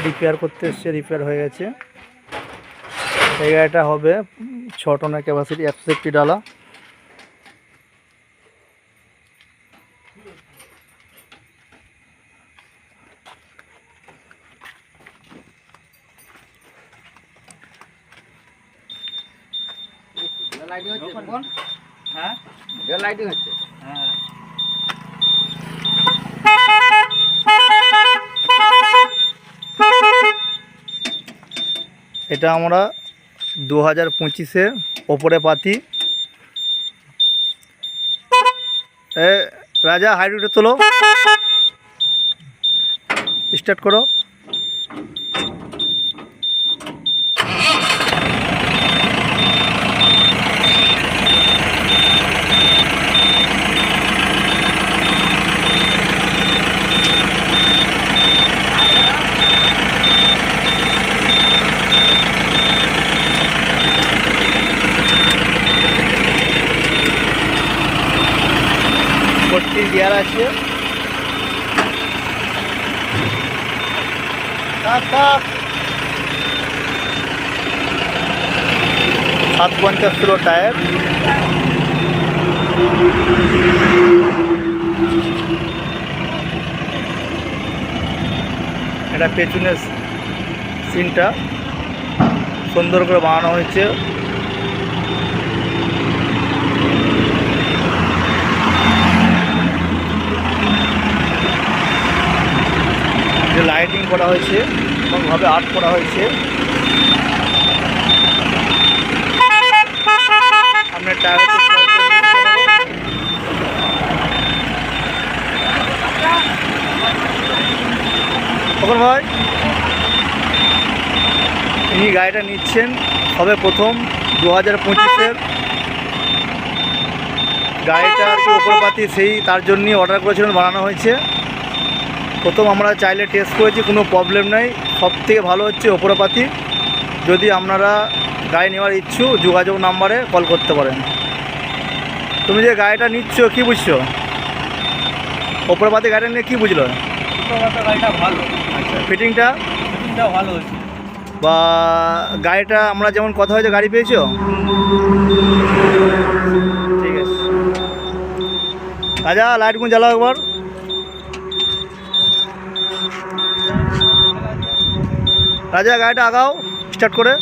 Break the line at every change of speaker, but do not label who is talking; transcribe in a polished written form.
Repair করতে এসছে, repair হয়ে গেছে। এই গাড়িটা হবে 6 টনের ক্যাপাসিটি, 161 ডালা। এটা আমরা 2025-এর ওপরে পাতি। রাজা হাইড্রোটা তোলো, স্টার্ট করো। গিয়ার আছে, 750 কিলো টায়ার। এটা পেছনের সিনটা সুন্দর করে বানানো হয়েছে। লাইটিং করা হয়েছে এবং ভাবে আর্ট করা হয়েছে। সামনে টায়ার তখন ভাই ইনি গাড়িটা নিচ্ছেন, সবে প্রথম 2025-এর গাড়িটা আর কি উপরপাতি, সেই তার জন্যই অর্ডার করেছিলেন, বানানো হয়েছে। প্রথম আমরা চাইলে টেস্ট করেছি, কোনো প্রবলেম নেই। সবথেকে ভালো হচ্ছে ওপরপাতি। যদি আপনারা গাড়ি নেওয়ার ইচ্ছুক, যোগাযোগ নাম্বারে কল করতে পারেন। তুমি যে গাড়িটা নিচ্ছ কী বুঝছো? ওপরপাতি গাড়িটা নিয়ে কী বুঝলো?
গাড়িটা ভালো।
আচ্ছা, ফিটিংটা
ভালো হয়েছে।
বা গাড়িটা আমরা যেমন কথা হয়েছে গাড়ি পেয়েছো? ঠিক আছে রাজা, লাইটগুলো জ্বালাও একবার। রাজা গাড়িটা আগাও, স্টার্ট করে।